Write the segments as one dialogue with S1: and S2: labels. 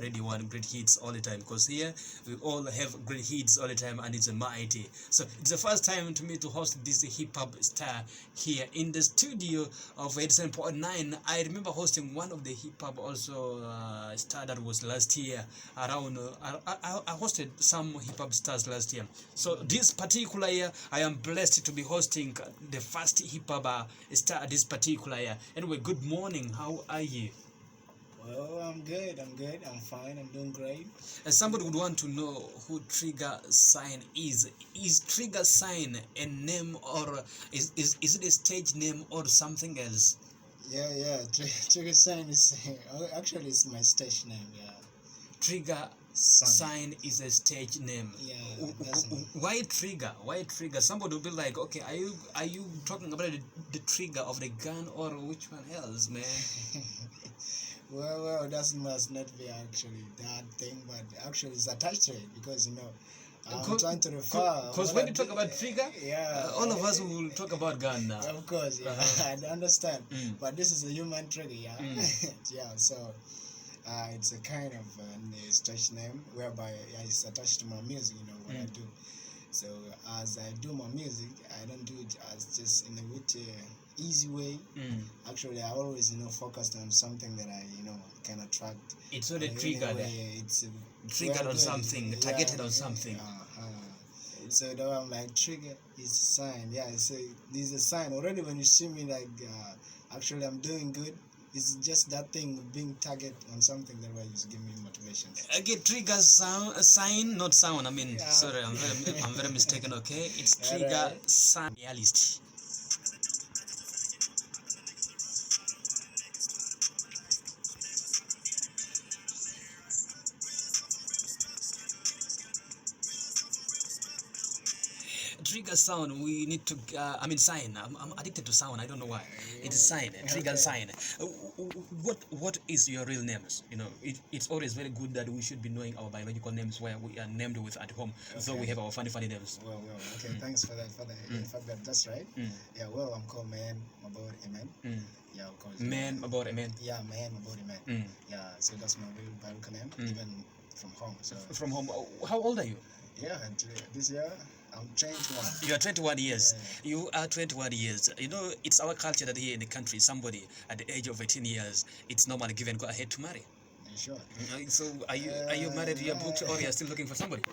S1: Radio 1, great hits all the time. Because here we all have great hits all the time, and it's a mighty. So it's the first time to me to host this hip hop star here in the studio of 87.9. I remember hosting one of the hip hop also star that was last year around. I hosted some hip hop stars last year. So this particular year, I am blessed to be hosting the first hip hop star this particular year. Anyway, good morning. How are you?
S2: Well, I'm good. I'm fine. I'm doing great.
S1: Somebody would want to know who Trigga Sign is. Is Trigga Sign a name, or is it a stage name or something else?
S2: Yeah. Trigga sign is actually it's my stage name. Yeah.
S1: Trigga Sign is a stage name.
S2: Yeah.
S1: Why Trigga? Why Trigga? Somebody will be like, okay, are you talking about the trigger of the gun, or which one else, man?
S2: Well, that must not be actually that thing, but actually it's attached to it because I'm trying to refer.
S1: Because when you talk about Trigga, all of us will talk about gun now.
S2: Of course, yeah, I understand. But this is a human trigger, yeah. Yeah, so it's a kind of stage name whereby it's attached to my music, what I do. So as I do my music, I don't do it as just in a bit easy way. Actually, I always focused on something that I can attract.
S1: It's not a trigger.
S2: It's
S1: triggered on something, targeted on something.
S2: So though I'm like, trigger is a sign. Yeah, so there's a sign already when you see me like actually I'm doing good. It's just that thing being targeted on something that will just give me motivation.
S1: Okay, trigger sound, sign, not sound. I mean, sorry, I'm very mistaken. Okay, it's trigger sign. Realist. Trigga sound, we need to sign. I'm addicted to sound. I don't know why. It is sign. Trigga sign. What is your real names? It's always very good that we should be knowing our biological names where we are named with at home. So we have our funny names.
S2: Well, okay. Thanks for that. For the fact that that's right. Yeah. Well, I'm called Man About Amen. Yeah, of course.
S1: Man About Amen.
S2: Yeah, Man About Amen. Yeah. So that's my real biological name, even from home. So
S1: from home. How old are you?
S2: Yeah, and this year I'm 21.
S1: You are 21 years. Yeah. You are 21 years. It's our culture that here in the country, somebody at the age of 18 years, it's normally given go ahead to marry.
S2: Sure.
S1: So are you married? You are booked, or you are still looking for somebody?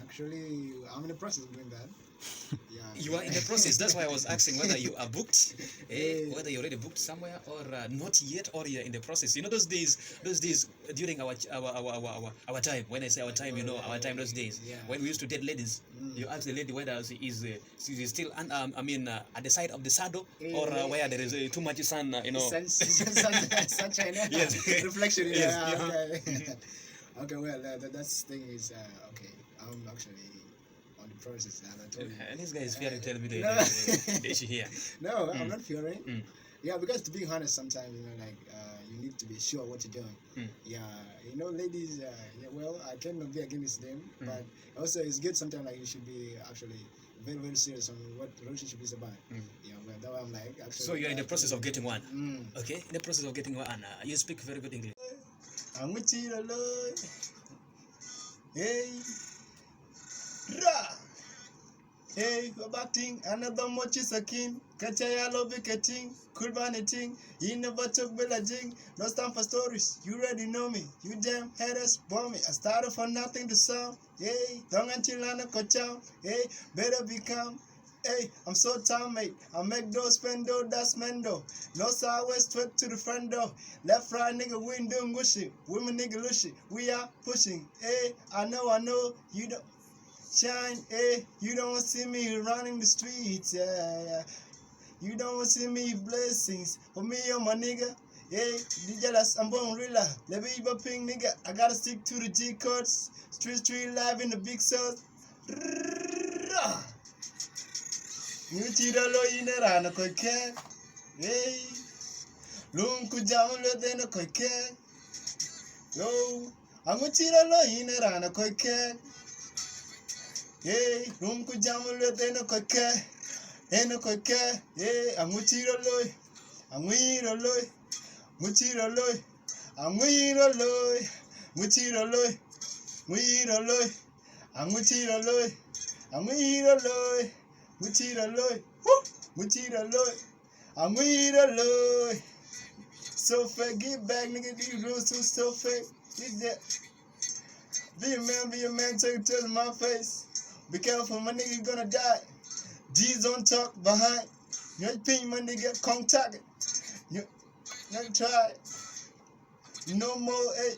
S2: Actually, I'm in the process of doing that. Yeah.
S1: You are in the process. That's why I was asking whether you are booked, whether you already booked somewhere or not yet, or you're in the process. Those days during our time. When I say our time, our time those days.
S2: Yeah.
S1: When we used to date ladies, you ask the lady whether she is still at the side of the saddle, or where there is too much sun.
S2: Sunshine.
S1: Yes.
S2: Reflection.
S1: Yes.
S2: Yeah. Okay. Well, that's thing is okay. I'm actually on the process now.
S1: And this guy is fearing telling me the issue here.
S2: No, I'm not fearing. Yeah, because to be honest, sometimes you need to be sure what you're doing. Yeah, ladies. Well, I cannot be against them, but also it's good sometimes you should be actually very, very serious on what relationship is about. Yeah, well, that I'm actually.
S1: So you're in the process of getting one. Okay, in the process of getting one. You speak very good English.
S2: I'm with you, Lord. Hey, ra. Hey, we're batting another much is a king. Catch a yellow bicketing, cool banning. You never took billaging. No time for stories. You already know me. You damn haters bomb me. I started for nothing to sell. Hey, don't until I coach out. Hey, better become. Hey, I'm so tired, mate. I make those spend though, that's mendo. No sideways, straight to the front door. Left, right, nigga, we ain't doing gushy. Women, nigga, lushy. We are pushing. Hey, I know, you don't shine. Hey, you don't see me running the streets. Yeah. You don't see me blessings. For me, you're my nigga. Hey, the jealous, I'm born realer. Let me be a pink nigga. I gotta stick to the G codes. Street live in the big south. You lo inera na koike. Hey, lunku jamulo de na koike. Yo, angutira lo inera na koike. Hey, lunku jamulo de na koike. Eno koike. Hey, angutira lo. Angwiro lo. Mutira lo. Amwiro loy, Muchiro loy, Mwiro loy, Amuchiro loy, Amwiro loy, Muchiro loy, Muchiro loy, Amwiro loy. So fake, get back, nigga. These rules too so fake. Be a man, take it to my face. Be careful, my nigga gonna die. G's on top, behind. You pin my nigga contact. You try. No more, hey.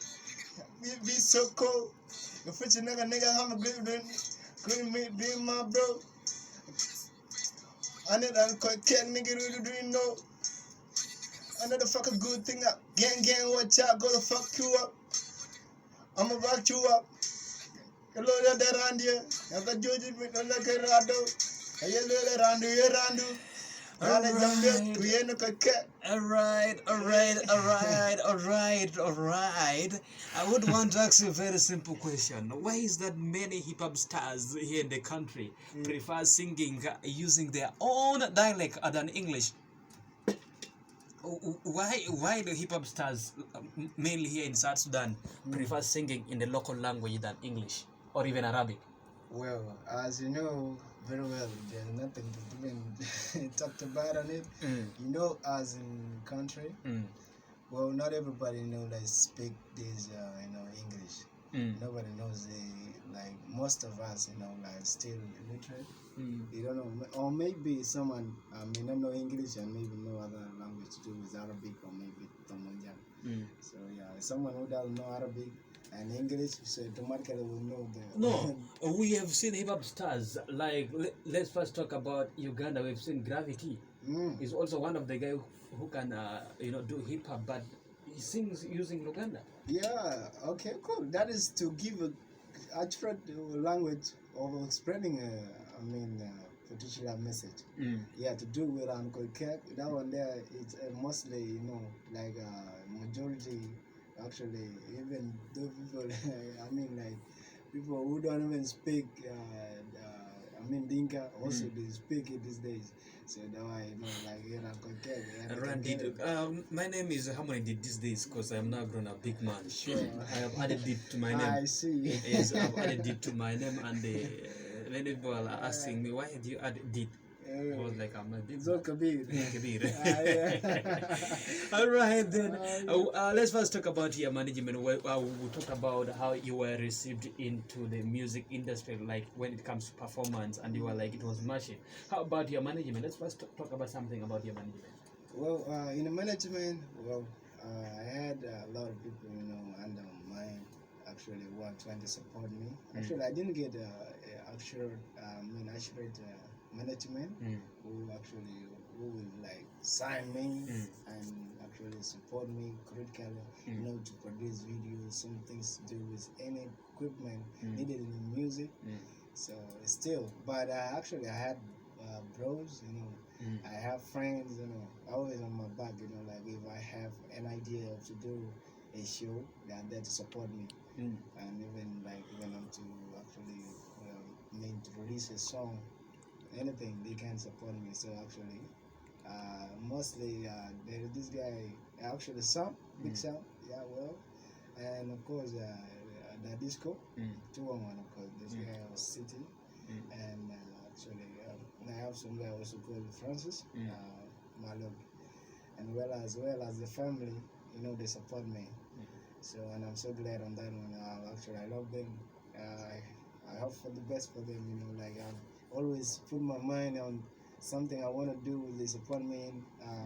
S2: Be so cold. If it's a nigga, I'm a good couldn't make be my bro. I need a quick cat nigga, do you know? Another fucking good thing up. Gang, watch out, go the fuck you up. I'ma back you up. Hello, that around here. I got Georgie, but I like a rado. I yell around you, around.
S1: Alright. I would want to ask you a very simple question. Why is that many hip hop stars here in the country prefer singing using their own dialect other than English? Why do hip hop stars mainly here in South Sudan prefer singing in the local language than English or even Arabic?
S2: Well, as you know very well, there's nothing to even talked about on it. You know, as in country, well, not everybody like speak this English. Nobody knows like most of us like still illiterate. You don't know, or maybe someone may not know English and maybe no other language to do with Arabic or maybe Tomonjan. So yeah, someone who doesn't know Arabic and English, so automatically will know the.
S1: No, we have seen hip hop stars like. Let's first talk about Uganda. We've seen Gravity. He's also one of the guys who can do hip hop, but he sings using Luganda.
S2: Yeah. Okay. Cool. That is to give a accurate language of spreading particular message. Yeah, to do with Uncle Kek. That one there, it's mostly like majority. Actually, even though people, like people who don't even speak, Dinka also they speak it these days. So that's why
S1: my name is Harmony did these days because I'm now grown a big man.
S2: Sure.
S1: I have added it to my name.
S2: I see.
S1: Yes, I've added it to my name, and many people are asking me, why did you add it? I was like, I'm a big
S2: Kabir.
S1: Alright then, let's first talk about your management. We'll talk about how you were received into the music industry, like when it comes to performance, and you were like, it was mashing. How about your management? Let's first talk about something about your management.
S2: Well, in the management, I had a lot of people, under mine, actually, who are trying to support me. Actually, I didn't get accurate management who will like sign me and actually support me critically, to produce videos, some things to do with any equipment needed in the music. So still, but actually I had bros, I have friends, always on my back, like if I have an idea of to do a show, they are there to support me. And even I'm to actually to release a song, anything, they can support me. So actually, mostly there is this guy, actually Sam, Big Sam, and of course the disco, 211, of course, this guy was City, and actually I have some guy also called Francis, Malog, and as well as the family, they support me. So, and I'm so glad on that one. Actually, I love them. I hope for the best for them. Like I've always put my mind on something I want to do. They support me.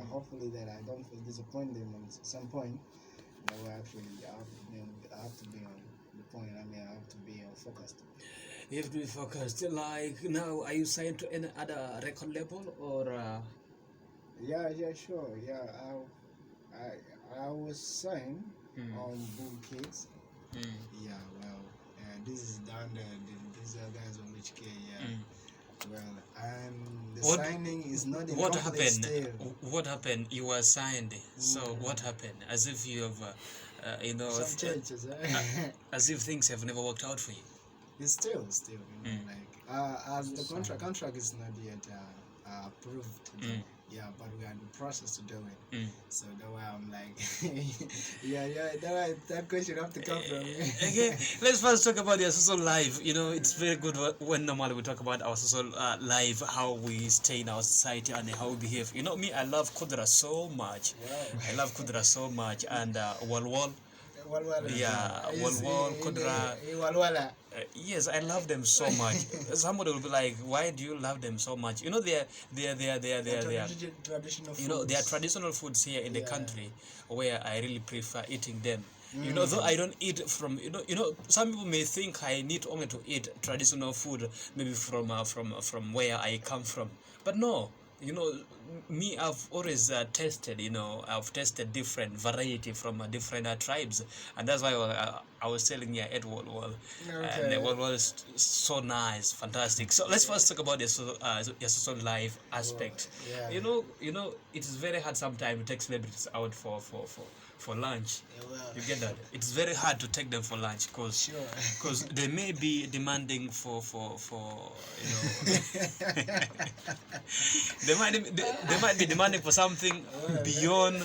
S2: Hopefully that I don't disappoint them at some point. That way, actually, I have to be on the point. I have to be focused.
S1: You have to be focused. Like now, are you signed to any other record label or?
S2: Yeah, sure. Yeah, I was signed on Boom Kids. Yeah, this is down there. These are guys on HK. Yeah. Well, and the signing is not in
S1: what happened?
S2: Still.
S1: What happened? You were signed. So what happened? As if you have,
S2: some changes.
S1: As if things have never worked out for you.
S2: It's still, like as the contract is not yet approved. Yeah, but we are in the process to do it.
S1: Mm.
S2: So that's why I'm like, yeah, that's why that question have to come from me.
S1: Okay, let's first talk about your social life. You know, it's very good when normally we talk about our social life, how we stay in our society and how we behave. You know, me, I love Kudra so much.
S2: Wow.
S1: I love Kudra so much, and Walwal.
S2: Walwala.
S1: Yeah,
S2: Is-
S1: Walwal,
S2: in-
S1: Kudra.
S2: Walwala.
S1: Yes, I love them so much. Somebody will be like, "Why do you love them so much?" You know, they are
S2: Traditional
S1: you know, there are
S2: foods.
S1: traditional foods here in the
S2: Yeah.
S1: country where I really prefer eating them. You
S2: Mm.
S1: know, though I don't eat from, some people may think I need only to eat traditional food, maybe from where I come from, but no. You know, me, I've always tasted. You know, I've tasted different variety from different tribes, and that's why I was telling you at Wall, and
S2: Okay.
S1: the Wall is so nice, fantastic. So let's first talk about your social life aspect.
S2: Yeah.
S1: You know, it is very hard sometimes to take celebrities out for lunch.
S2: Yeah, well,
S1: You get that? It's very hard to take them for lunch because
S2: sure.
S1: they may be demanding for you know they might be demanding for something beyond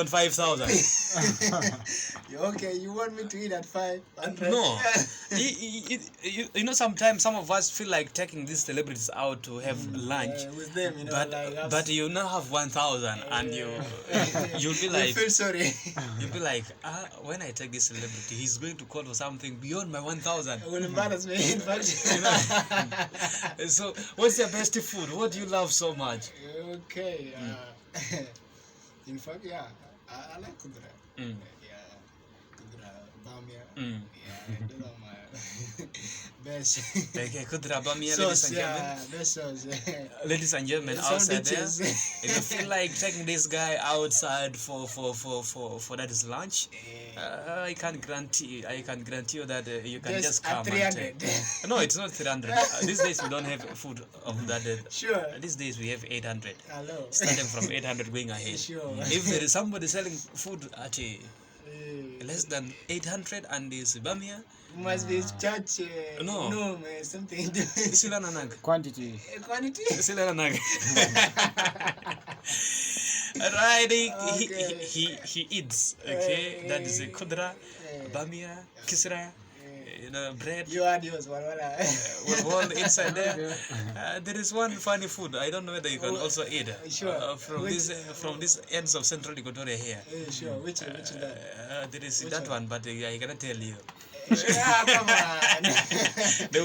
S1: 5,000.
S2: Okay, you want me to eat at 500?
S1: No, you know, sometimes some of us feel like taking these celebrities out to have lunch,
S2: with them, you know,
S1: but you now have 1,000 and you'll be
S2: you
S1: like,
S2: feel sorry.
S1: you'll be like, when I take this celebrity, he's going to call for something beyond my 1,000.
S2: It will embarrass me, in fact.
S1: So, what's your best food? What do you love so much?
S2: Okay, in fact, yeah, I like kudra.
S1: Mm.
S2: Yeah, kudra, bamia.
S1: Mm.
S2: Yeah, those are my best.
S1: Okay, Kudra Bamia, ladies
S2: Sauce,
S1: and gentlemen.
S2: yeah, best sauce.
S1: Ladies and gentlemen,
S2: Some
S1: outside there,
S2: dishes.
S1: if you feel like taking this guy outside for that is lunch, I can guarantee you that you can just come.
S2: At 300.
S1: No, it's not 300. These days we don't have food of that.
S2: Sure.
S1: These days we have 800.
S2: Hello.
S1: Starting from 800 going ahead.
S2: Sure.
S1: If there is somebody selling food at less than 800 and is Bamia,
S2: Must be church.
S1: No.
S2: Something.
S1: Silana Nag.
S3: Quantity.
S2: Quantity.
S1: Silana Nag. Right,
S2: Okay.
S1: he eats. Okay, that is Kudra, Bamia, Kisra. You know, bread.
S2: You had yours, Walwala.
S1: All inside there. There is one funny food. I don't know whether you can also eat
S2: Sure.
S1: from this ends of Central Equatoria here.
S2: Sure. Which is that?
S1: There is
S2: Which
S1: that
S2: one?
S1: one, but I cannot tell you.
S2: Come on.
S1: They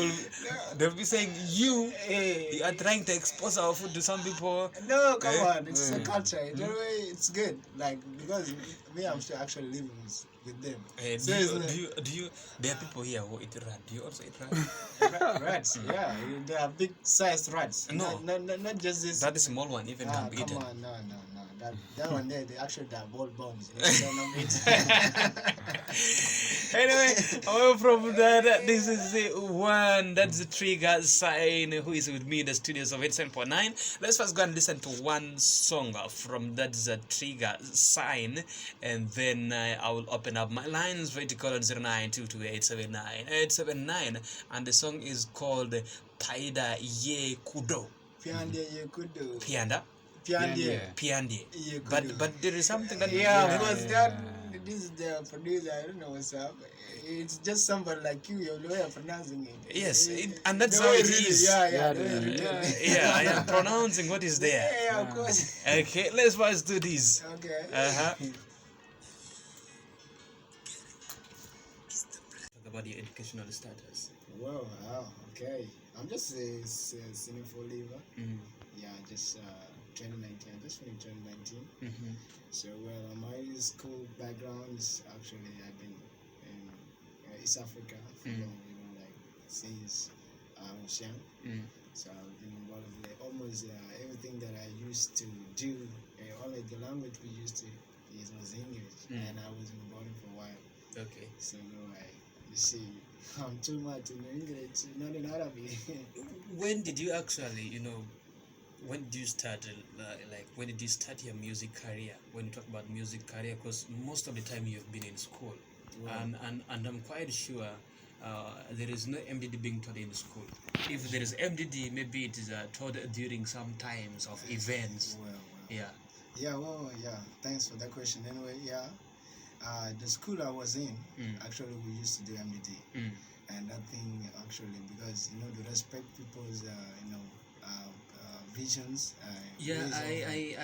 S1: will be saying you are trying to expose our food to some people.
S2: No, come on. It's a culture. You know, it's good. Like, because me, I'm still actually living with them. So
S1: Do you? There are people here who eat rat. Do you also eat rat?
S2: rats, yeah. They are big sized rats.
S1: No.
S2: Not just this.
S1: That small one even can be
S2: come
S1: eaten.
S2: on, no. That one there, they actually are ball bombs. They don't know it.
S1: Anyway, away from that, this is the one. That's the Trigga Sign, who is with me in the studios of 87.9. Let's first go and listen to one song from that's the Trigga Sign, and then I will open up my lines for you to call on 0922879879, and the song is called Paida Ye Kudo.
S2: Piandie, you could do.
S1: Pianda.
S2: Piandie.
S1: Piandi.
S2: You could do.
S1: But there is something that
S2: Yeah, because this is the producer. I don't know what's up. It's just somebody like you. Your way of pronouncing it.
S1: Yes, and that's
S2: The
S1: how
S2: way
S1: it
S2: you read
S1: is.
S2: Yeah,
S3: the way you read it.
S1: Yeah, I am pronouncing what is there.
S2: Yeah, of course.
S1: Okay, let's first do this.
S2: Okay.
S1: Talk about your educational status.
S2: Wow. Okay. I'm just a cynical leaver. Yeah, just 2019. I just finished 2019.
S1: Mm-hmm.
S2: So, well, my school background is actually I've been in East Africa for long, like since I was young. So I've been involved with almost everything that I used to do. Only the language we used to use was English, and I was in the boarding for a while.
S1: Okay.
S2: So you see, I'm too much in English, not in Arabic.
S1: When did you actually, when did you start, when did you start your music career? When you talk about music career, because most of the time you've been in school, and I'm quite sure there is no MDD being taught in school. If there is MDD, maybe it is taught during some times of events.
S2: Well,
S1: Yeah.
S2: Yeah, well, yeah. Thanks for that question. Anyway, yeah. The school I was in, actually, we used to do MDD, and that thing actually because to respect people's visions.
S1: Yeah,
S2: ways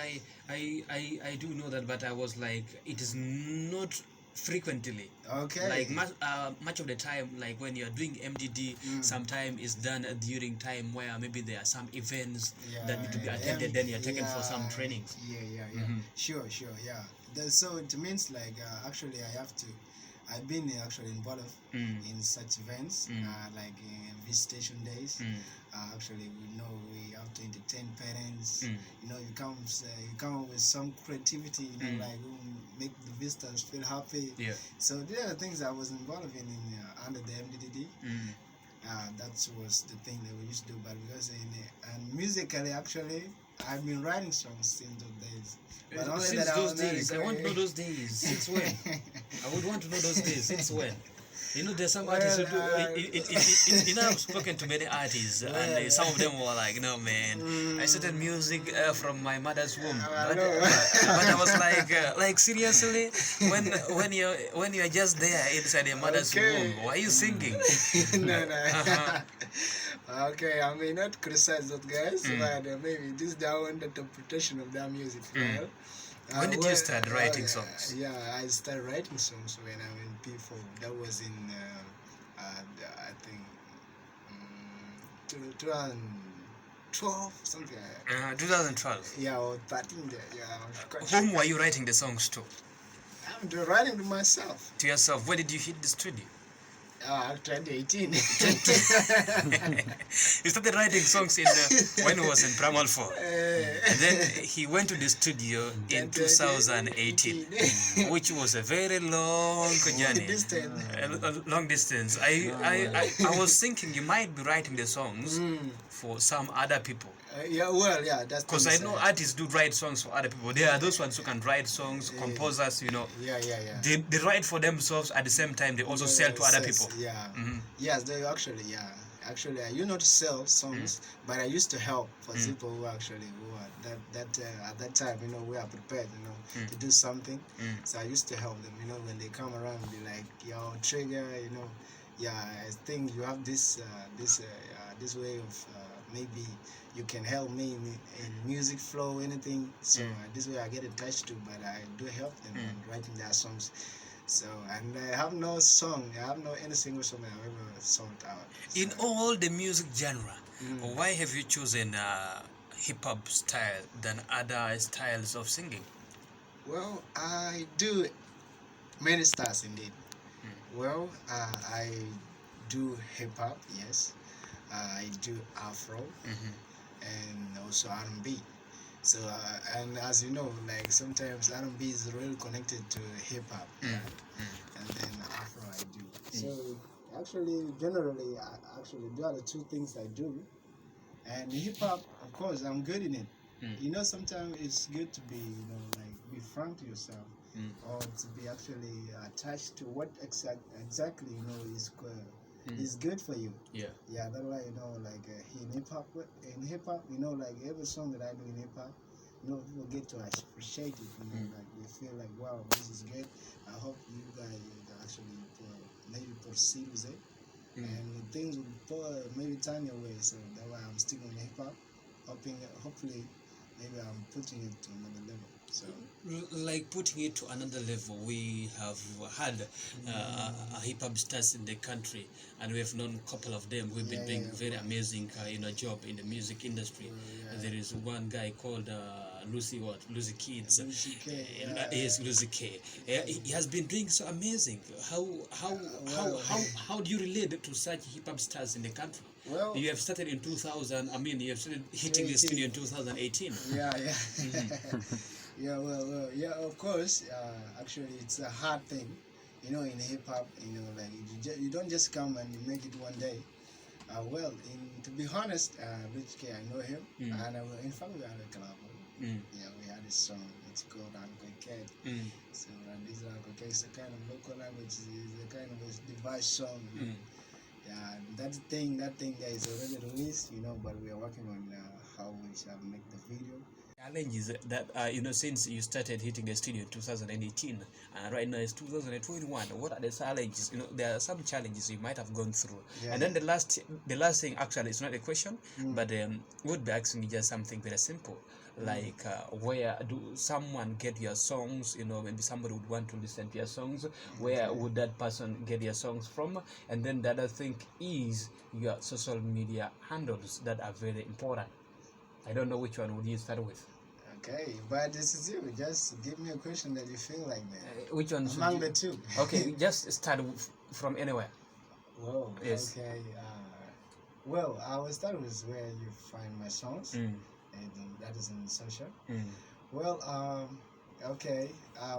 S2: of,
S1: I do know that, but I was like, it is not frequently.
S2: Okay.
S1: Like much of the time, like when you're doing MDD, sometime is done during time where maybe there are some events that need to be attended. Then you're taken for some trainings.
S2: Yeah. Sure, yeah. So it means like actually I've been actually involved in such events like in visitation days. Actually, we have to entertain parents. You come with some creativity. Like make the visitors feel happy.
S1: Yeah.
S2: So there are things I was involved in under the MDDD. That was the thing that we used to do. But because and musically, actually, I've been writing songs since those days. But only
S1: Since
S2: that
S1: those days, I want to know those days. Since when? I would want to know those days. Since when? There's some artists who do. I've spoken to many artists, and some of them were like, "No, man, I started music from my mother's womb." But I was like seriously, when you're just there inside your mother's womb, why are you singing?
S2: No. Okay, I may not criticize those guys, but maybe this is their own interpretation of their music.
S1: When did you start writing songs?
S2: Yeah, I started writing songs when I was in P4. That was in, I think, 2012, something like that.
S1: 2012.
S2: Yeah, or 13 there. Yeah.
S1: Whom were you writing the songs to?
S2: I'm writing to myself.
S1: To yourself. Where did you hit the studio?
S2: Actually, 18.
S1: You started writing songs when he was in Primal 4. And then he went to the studio in 2018, which was a very long journey. Long distance. I was thinking you might be writing the songs for some other people.
S2: That's
S1: because I know artists do write songs for other people. There are those ones who can write songs, composers, They write for themselves at the same time they also sell to other people.
S2: Yes, they actually, I used not to sell songs, but I used to help for people who are at that time, we are prepared, to do something. So I used to help them, when they come around, be like, yo, Trigga, I think you have this way of maybe you can help me in music flow, anything. So this way I get attached to, but I do help them in writing their songs. So, and I have no any single song I've ever sought out. So.
S1: In all the music genre, why have you chosen hip-hop style than other styles of singing?
S2: Well, I do many styles indeed. Well, I do hip-hop, yes. I do Afro, and also R&B. So, and as you know, like sometimes R&B is really connected to hip hop, and then Afro I do. So, actually, generally, those are the two things I do. And hip hop, of course, I'm good in it. Sometimes it's good to be, be frank to yourself, or to be actually attached to what exactly, is good for you. Yeah, that's why like in hip hop, like every song that I do in hip hop, people get to appreciate it. Like they feel like, wow, this is good. I hope you guys actually maybe proceed with it, and things will maybe turn your way. So that's why I'm sticking with hip hop, hopefully, maybe I'm putting it to another level. So,
S1: like putting it to another level, we have had hip hop stars in the country, and we have known a couple of them who've been doing very amazing job in the music industry. There is one guy called Lucy Kids. Yes, Lucy K. He has been doing so amazing. How do you relate to such hip hop stars in the country?
S2: Well,
S1: you have started in 2000. You have started hitting the studio in 2018.
S2: Of course. Actually, it's a hard thing, in hip hop. Like you don't just come and you make it one day. To be honest, Rich K, I know him, and in fact we had a collab. We had a song. It's called Uncle Cat. So this Uncle Cat is a kind of local language. It's a kind of a device song. That thing there is already released, but we are working on how we shall make the video.
S1: challenges that since you started hitting the studio in 2018 and right now it's 2021, what are the challenges? There are some challenges you might have gone through.
S2: Yeah,
S1: And then the last thing, actually it's not a question, but would be asking you just something very simple, like where do someone get your songs? Maybe somebody would want to listen to your songs. Where would that person get your songs from? And then the other thing is your social media handles that are very important. I don't know which one would you start with.
S2: Okay, but this is you. Just give me a question that you feel like that.
S1: Which one should
S2: Among
S1: you?
S2: the two.
S1: Okay, just start from anywhere.
S2: Whoa.
S1: Yes.
S2: Okay. Well, I will start with where you find my songs. And that is in social. Well, okay.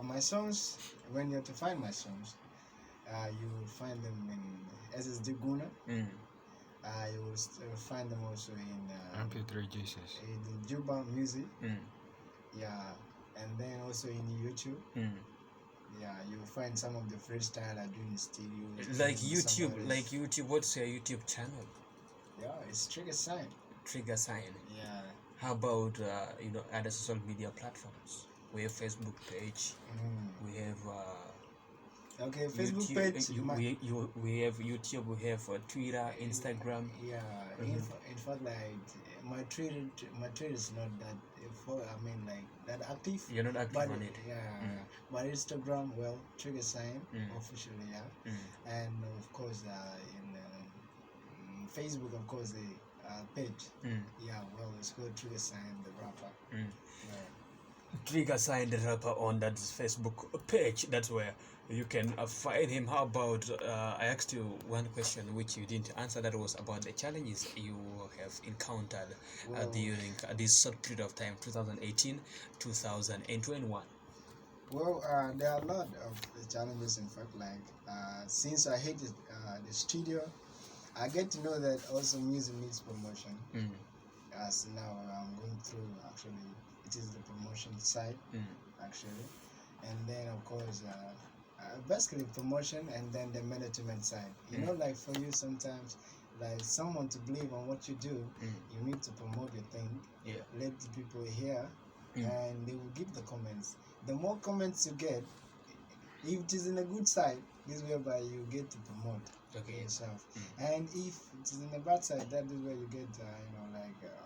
S2: My songs. When you have to find my songs, you will find them in SSD Guna. You will find them also in
S3: MP3 Jesus.
S2: in Juba Music. Yeah, and then also in YouTube. Yeah, you'll find some of the freestyle I do in the studio.
S1: Like YouTube, what's your YouTube channel?
S2: Yeah, it's Trigga Sign.
S1: Trigga Sign.
S2: Yeah.
S1: How about other social media platforms? We have Facebook page. We have
S2: Okay, Facebook
S1: YouTube,
S2: page.
S1: we have YouTube. We have Twitter, Instagram.
S2: Yeah, in fact, like my Twitter is not that. Like that active.
S1: You're not active
S2: But
S1: on it.
S2: yeah, but Instagram, well, Trigga Sign officially, yeah, and of course in Facebook, of course the page, yeah, well, it's called Trigga Sign the rapper. Yeah.
S1: Trigga Sign the rapper on that Facebook page. That's where you can find him. How about I asked you one question which you didn't answer. That was about the challenges you have encountered during this short period of time, 2018, 2021.
S2: Well, there are a lot of challenges. In fact, like since I hate the studio, I get to know that also music needs promotion. As now I'm going through, actually, it is the promotion side, actually, and then of course basically promotion and then the management side. Like for you sometimes, like someone to believe on what you do, you need to promote your thing, let the people hear, and they will give the comments. The more comments you get, if it is in a good side, this whereby you get to promote yourself, and if it is in a bad side, that is where you get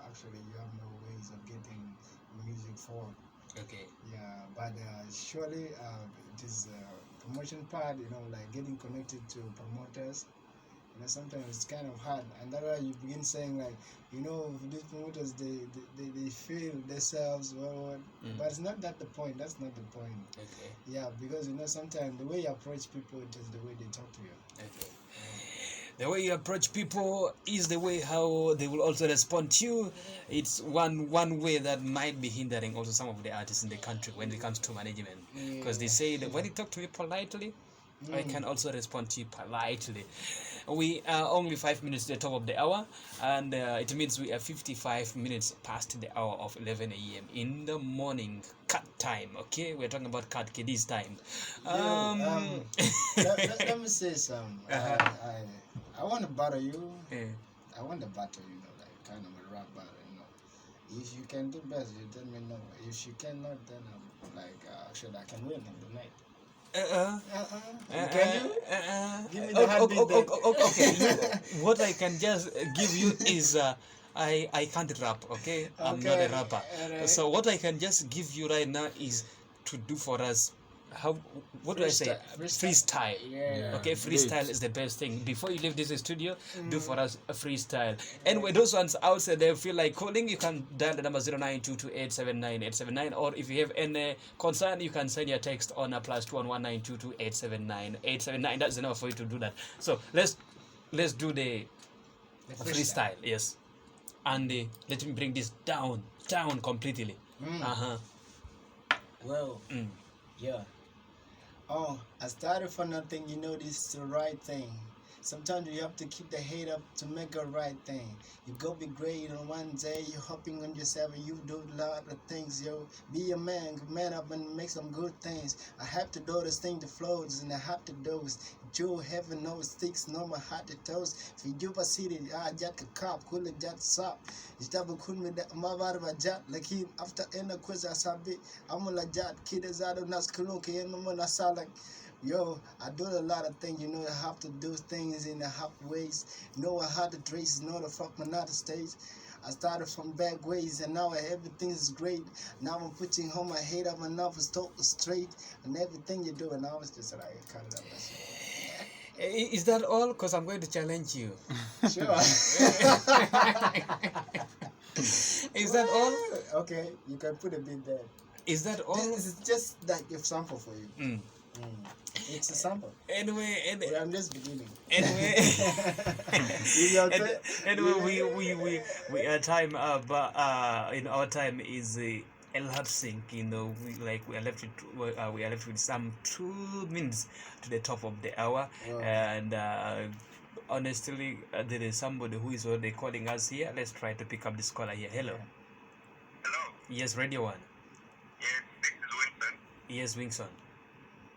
S2: actually you have no ways of getting music forward. Yeah, but surely it is promotion part, like getting connected to promoters. Sometimes it's kind of hard, and that's why you begin saying like, these promoters they feel themselves but it's not that the point. That's not the point. Yeah, because sometimes the way you approach people is the way they talk to you.
S1: The way you approach people is the way how they will also respond to you. It's one way that might be hindering also some of the artists in the country when it comes to management, because they say that when you talk to me politely, I can also respond to you politely. We are only 5 minutes to the top of the hour, and it means we are 55 minutes past the hour of 11 a.m. in the morning. Cut time, okay? We're talking about cut this time.
S2: Let me say something. I want to battle you. I want to battle you, like kind of a rap battle. If you can do best, you tell me no. If you cannot, then I'm like, actually, I can win in the night. Can you? Give me the heartbeat.
S1: Okay. What I can just give you is I can't rap. Okay, I'm not a rapper.
S2: Right.
S1: So what I can just give you right now is to do for us. What do I say? Freestyle.
S2: Yeah.
S1: Okay, freestyle is the best thing. Before you leave this studio, do for us a freestyle. And when those ones outside there feel like calling, you can dial the number 0922879879, or if you have any concern, you can send your text on +211922879. That's enough for you to do that. So let's do the freestyle. Yes, and let me bring this down completely.
S2: Well, yeah. Oh, I started for nothing, this is the right thing. Sometimes you have to keep the hate up to make a right thing. You go be great and one day you're hopping on yourself and you do a lot of things, yo. Be a man up and make some good things. I have to do this thing that flows and I have to do it. Joe heaven knows sticks no my heart to toes. For you a city, jack a cop, cool jack sop. You double cool me that my barba jack like him after end of quiz I sabi. I'm a jack kid is out of Naskalunki and no I saw like yo, I do a lot of things, you know, I have to do things in a half ways. You know, I had to trace, know the fuck my not stage. I started from back ways and now everything is great. Now I'm putting home my head up and now it's totally straight. And everything you do, and now it's just like, cut it up.
S1: Is that all? Because I'm going to challenge you.
S2: Sure.
S1: Is that all?
S2: Okay, you can put a bit there.
S1: Is that all?
S2: This is just like a sample for you. It's a sample.
S1: Anyway,
S2: I'm just beginning.
S1: Anyway, we are time up. In our time is lap sync. You know, we are left with some 2 minutes to the top of the hour, and honestly, there is somebody who is already calling us here. Let's try to pick up this caller here. Hello.
S3: Hello.
S1: Yes, Radio One.
S3: Yes, this is Winston.
S1: Yes, Wingson.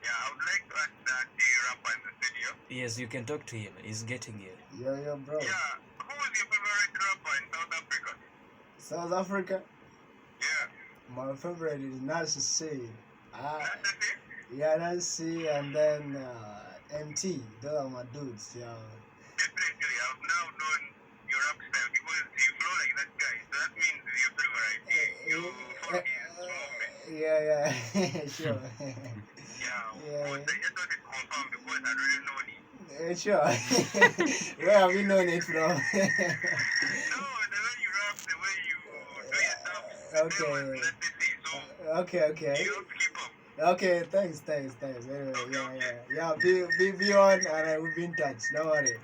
S3: Yeah, I would like to ask that the rapper in the studio.
S1: Yes, you can talk to him. He's getting you.
S2: Yo, bro.
S3: Yeah, who is your favorite rapper in South Africa?
S2: South Africa?
S3: Yeah.
S2: My favorite is Nasty C.
S3: That's it?
S2: Yeah, Nasty C and then MT. Those are my dudes, yeah.
S3: Definitely, I've now known your rap style because you flow like that guy. So that means your favorite. You follow his movement.
S2: Yeah, sure.
S3: Yeah, I just wanted to confirm because I really know it.
S2: Sure. Where have you known it from?
S3: No, the way you rap, the way you do your stuff.
S2: Okay.
S3: So,
S2: Okay.
S3: you have to keep up.
S2: Okay, thanks. Anyway, yeah. Be on, and we'll be in touch. Don't worry.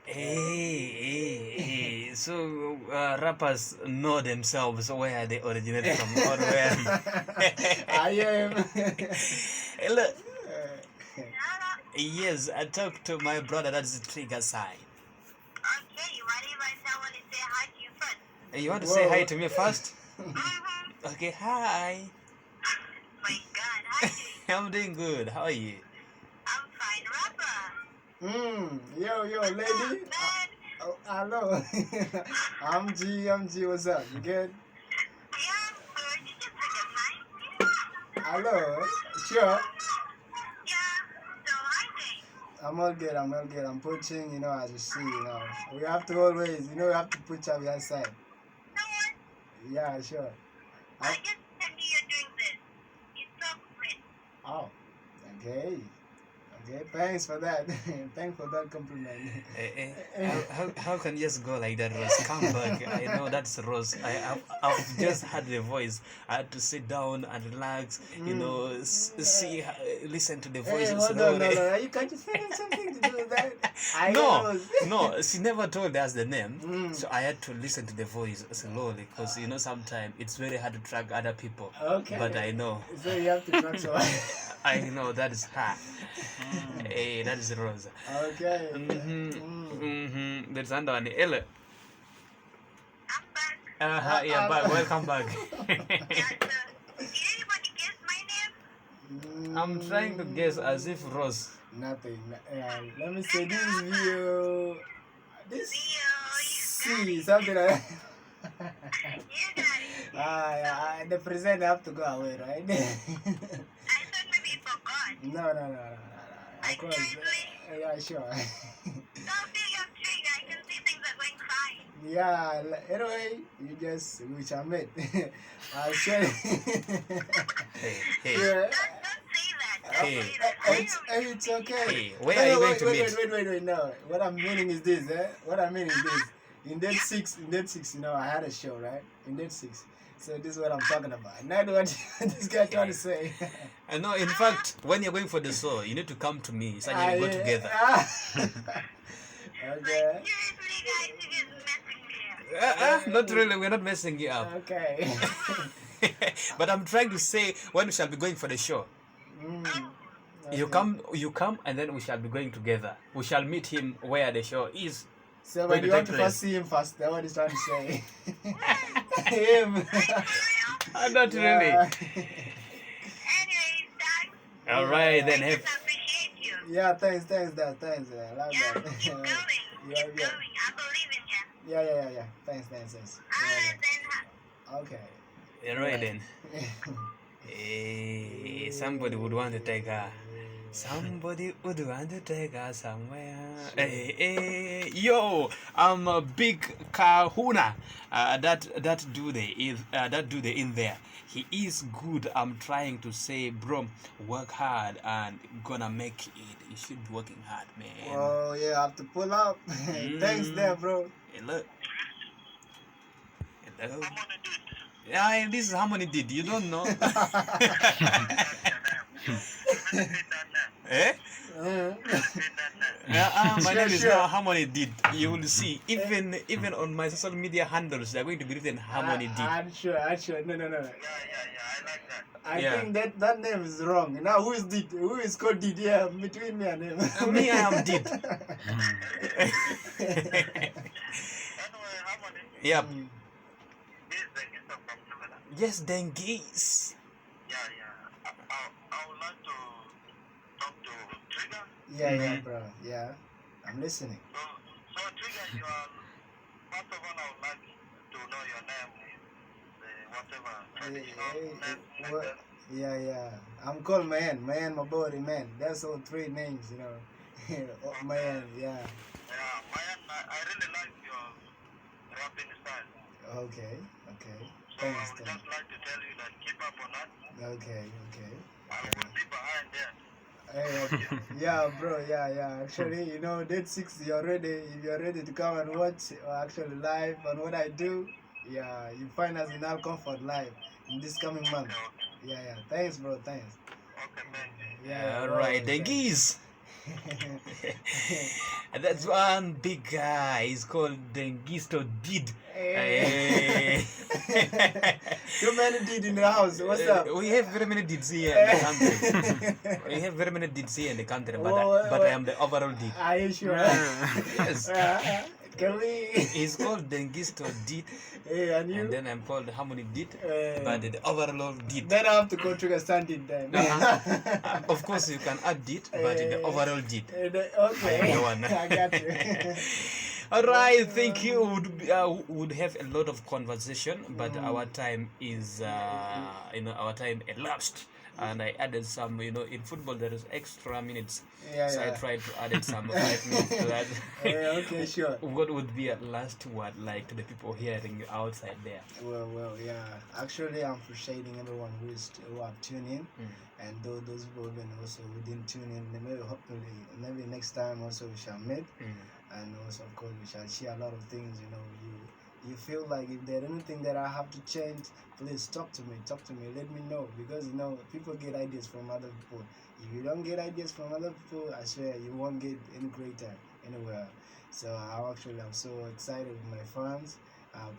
S1: Hey. So rappers know themselves where they originate from or where.
S2: I am.
S1: Hey, look. Yes, I talked to my brother. That's the Trigga side.
S3: Okay, what if I want to say hi to you first?
S1: You want to say hi to me first?
S3: Mm-hmm.
S1: Okay, hi.
S3: My God, how are you?
S1: I'm doing good. How are you?
S3: I'm fine, rapper.
S2: Yo, lady. Hello. I'm G. What's up? You good?
S3: Yeah, good. You just took a time.
S2: Hello. Sure.
S3: Yeah. So hi, Jay.
S2: I'm all good. I'm pushing, as you see, We have to always, we have to push up your side.
S3: No one.
S2: Yeah, sure.
S3: I just tell you you're doing this. It's so great.
S2: Oh, okay. Thanks for that. Thanks for that compliment.
S1: How can you just go like that, Rose? Come back. I know that's Rose. I've just had the voice. I had to sit down and relax. See, listen to the voice.
S2: Hey, hold on, no. You can't just find something to do with that.
S1: No. She never told us the name, so I had to listen to the voice slowly because sometimes it's very hard to track other people.
S2: Okay.
S1: But I know.
S2: So you have to track someone.
S1: I know that is her. Hey, that is Rosa.
S2: Okay.
S1: There's another one. Hello.
S3: I'm back.
S1: Yeah, back. Welcome back.
S3: Yeah, so, did anybody guess my name?
S1: I'm trying to guess as if Rose.
S2: Nothing. Let me say this video. This C, something like that.
S3: You got it.
S2: The present have to go away, right?
S3: I thought maybe you forgot.
S2: No. Of course.
S3: Seriously?
S2: Yeah, sure.
S3: Don't be your Trigga. I can see things are going fine.
S2: Yeah, anyway, we shall meet. I'll share it.
S1: Hey.
S2: Yeah.
S3: Don't say that.
S1: Hey.
S2: It's okay.
S1: Hey, where are you going to meet?
S2: Wait, no. What I'm meaning is this, In date six, I had a show, right? In date 6. So this is what I'm talking about. Not what this guy trying to say.
S1: I know. In fact, when you're going for the show, you need to come to me so you go together.
S2: Okay.
S3: Seriously, guys, you just messing me up.
S1: Not really. We're not messing you up.
S2: Okay.
S1: But I'm trying to say when we shall be going for the show. You come, and then we shall be going together. We shall meet him where the show is.
S2: So,
S1: Going
S2: but
S1: to
S2: you want to
S1: take place.
S2: first see him first. That's what he's trying to say. Him.
S1: Not really.
S3: Anyways, thanks.
S1: All right, then
S3: I
S1: have.
S3: just appreciate you.
S2: Yeah, thanks, Dad. Thanks. I love
S3: Yeah,
S2: that.
S3: keep going.
S2: Yeah,
S3: Keep
S2: yeah.
S3: going. I believe in you.
S2: Yeah. Thanks.
S3: Alright then.
S2: Okay.
S1: All right then. Hey, somebody would want to take her. Somebody would want to take her somewhere. Hey, yo, I'm a big kahuna. That dude in there. He is good. I'm trying to say, bro, work hard and gonna make it. You should be working hard, man.
S2: Oh yeah, I have to pull up. Thanks there, bro.
S1: Hey, look. Hello.
S3: I'm gonna do it.
S1: Yeah, this is Harmony did. You don't know? Eh? My name is
S2: Sure.
S1: now Harmony did. You will see. Even on my social media handles, they're going to be written Harmony did.
S2: I'm sure. No.
S3: Yeah, I like that.
S2: I
S1: Yeah.
S2: think that name is wrong. Now who is Did? Who is called Did? Yeah, between me and him.
S1: Me, I am did.
S3: Anyway, Harmony,
S1: Yep.
S3: this is the gift from Canada.
S1: Yes, then geese.
S3: Yeah. I would like to talk to Trigga.
S2: Yeah, bro. Yeah, I'm listening.
S3: So Trigga, you are, first of all, I would like to know your name, whatever traditional name like
S2: Well,
S3: that.
S2: yeah. I'm called Man, my body, Man. That's all 3 names, you know. Oh, Man, yeah.
S3: Yeah, Mayan, I really like your rapping style.
S2: Okay.
S3: So I
S2: Thanks.
S3: would just like to tell you that keep up on that.
S2: Okay.
S3: I will be behind there.
S2: Hey, yeah, bro. Yeah. Actually, you know, date 6, you're ready. If you're ready to come and watch or actually live on what I do, yeah, you find us in our comfort live in this coming month.
S3: Okay.
S2: Yeah. Thanks, bro. Thanks.
S3: Okay, thank you.
S2: Yeah.
S1: All right, then
S2: thanks.
S1: geese. That's one big guy. He's called Dengisto Did.
S2: Hey.
S1: Hey.
S2: Too many Did in the house. What's up?
S1: We have very many Dids here in the country. We have very many Dids here in the country, but I am the overall Did.
S2: Are you sure?
S1: Yes.
S2: Can we?
S1: He's called Dengisto Did,
S2: Hey, and you?
S1: and then I'm called Harmony Did,
S2: Eh.
S1: but the overall Did.
S2: Then I have to go Trigga standing then.
S1: Of course, you can add Did, but the overall Did.
S2: Okay.
S1: The one.
S2: I got you.
S1: All right, thank you. Would have a lot of conversation, but our time is, our time elapsed, and I added some. In football there is extra minutes, so I tried to add some 5 minutes to that.
S2: Okay, sure.
S1: What would be a last word like to the people hearing you outside there?
S2: Well, yeah. Actually, I'm appreciating everyone who have tuned in, and those people who didn't tune in. Maybe next time also we shall meet. And also, of course, we shall share a lot of things. You feel like if there's anything that I have to change, please talk to me, let me know, because people get ideas from other people. If you don't get ideas from other people, I swear you won't get any greater anywhere. So I'm so excited with my fans,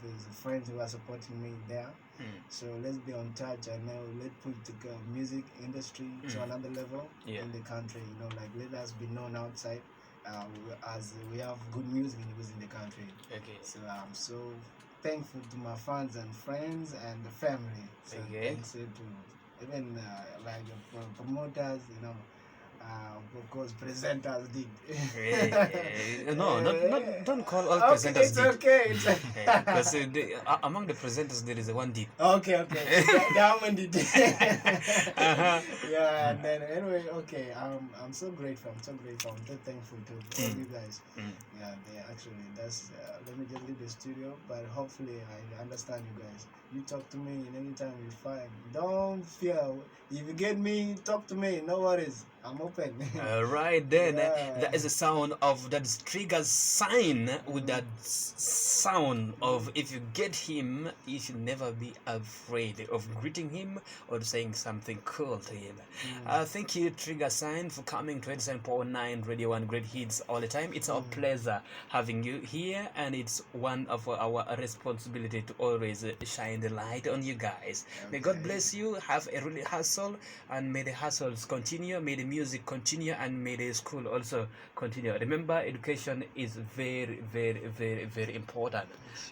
S2: with the friends who are supporting me there. So let's be on touch, and let's put the music industry to another level in the country. Let us be known outside. As we have good music in the country. Okay. So I'm so thankful to my fans and friends and the family. So thanks to even the promoters, of course, presenters did.
S1: No, don't call all presenters
S2: It's okay.
S1: Because among the presenters there is one did.
S2: Okay. That one did. Yeah, and then anyway, okay. I'm so grateful. I'm so thankful to all you guys. Yeah, that's. Let me just leave the studio, but hopefully I understand you guys. You talk to me, and anytime you find, don't fear. If you get me, talk to me. No worries. I'm open.
S1: Right then,
S2: Yeah.
S1: that is the sound of that Trigga's sign with that sound of if you get him, you should never be afraid of greeting him or saying something cool to him. Thank you, Trigga Sign, for coming to 87.9 Radio 1 Great Hits all the time. It's our pleasure having you here, and it's one of our responsibility to always shine the light on you guys. May God bless you. Have a really hustle, and may the hustles continue. May the music continue, and may the school also continue. Remember, education is very, very, very, very important.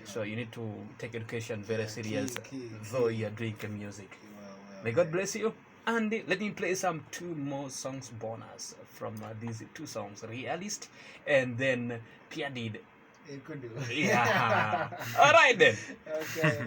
S1: So you need to take education very serious, though you are doing music. May God bless you. And let me play some 2 more songs bonus from these 2 songs, Realist and then Pia Did.
S2: It could do.
S1: Yeah. All right then.
S2: Okay.